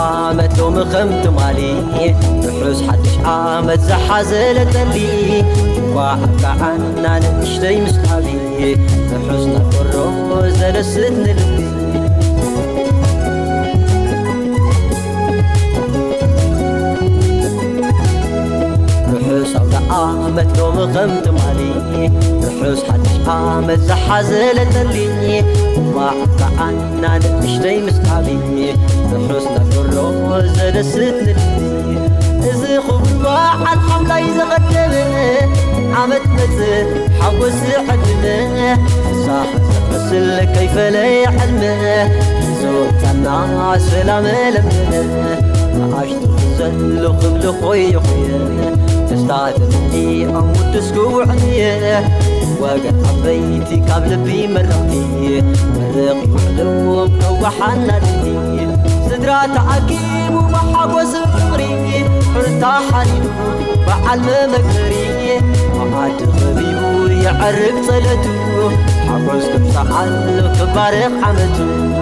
عامت لو مخمت مالي رحوس حدش عامت زحازلة لي وحكا عنا نشتي مسحابي رحوسنا كرو زلستن لبي رحوس عامت لو مخمت مالي رحوس حدش عامت زحازلة لي وحكا عنا نشتي مسحابي رحوسنا كرو زلستن لبي إذا خبر عن حملة يزغدمه عمت مثل حوس حجمه صاح مسل كيف لا يحلمه زوجتنا سلام لمنه عشت خزل خبل خوي خويا تستعدني أموت تسكوعني وقت حبيتي قبل بي مرقتي مرقي وحلو مكوحنا لدي صدرات عقيم ومحوس فقري ارتاحني بعلم مكري وعاد غبيبو يعرق صلته حوس كبسحل كبارق حمته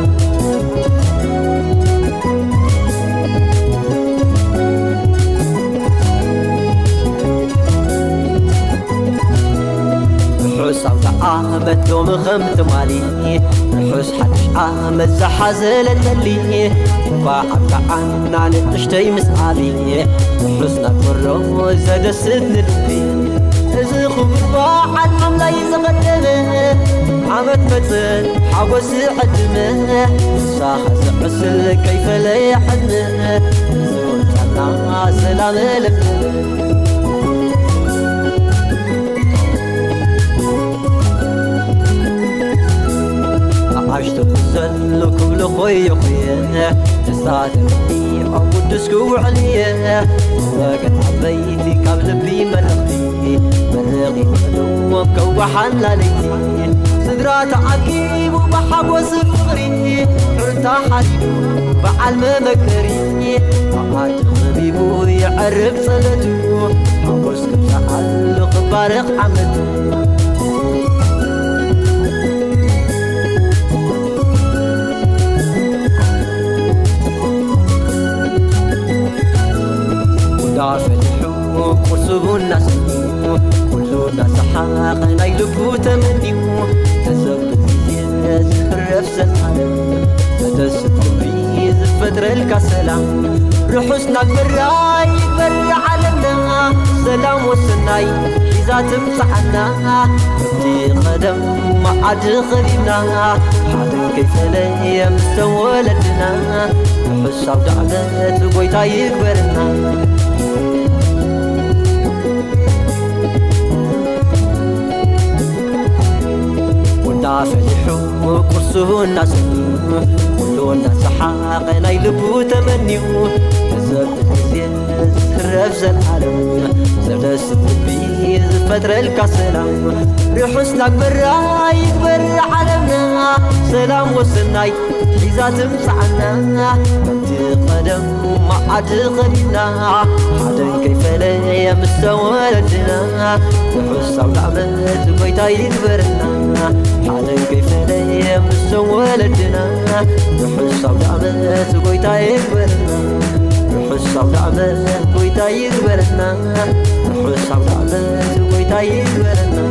رحوس عامت لو مخمت مالي رحوس حدش عامت زحازلة لي وحكا عنا نشتي مسعالي رحوسنا كرو زدستن لبي إذا خبر عن حملة يزغدمه عمت مثل حوس حجمه صاح زقسل كيف لا يحنه زوجتنا سلام لبي عشت خزل كل خوي خويا تستعدني عمود تسكو عليا وقت حبيتي قبل بي مرقتي مرقي مخلوم كوحن لاليتي صدرات عقيم ومحوس فقري ارتاحني بعلم مكري وعاد خبيبو يعرف صلته حوس كبسحل خبارق حمته فلحوا قرصوا الناس كل الناس حاقنا يلقوا تمنيو تزبط بيز خرف سنعلم فتست بيز فتر الكسلام رحوسنا براي بر عالمنا سلام والسناي حيزات مصحنا في قدم ما عاد خريبنا حاضر كيف لي مستوى لدنا رحوس عود عدت قويتا يكبرنا فلحوا قرصوا الناس كل الناس حاقنا يلبوا تمنيو تزبط بيز خرف زنعلم زردست بيز فتر الكسلام رحوسنا برا يكبر عالمنا سلام والسناي حيزات مسعنا منتي قدم ما عاد خلينا حدا كيف لا مستوى لدنا رحوس عود عمت بيتا يكبرنا حدا كيف لا مستوى لدنا رحوس عود عمت بيتا يكبرنا رحوس عود عمت بيتا يكبرنا رحوس عود عمت بيتا يكبرنا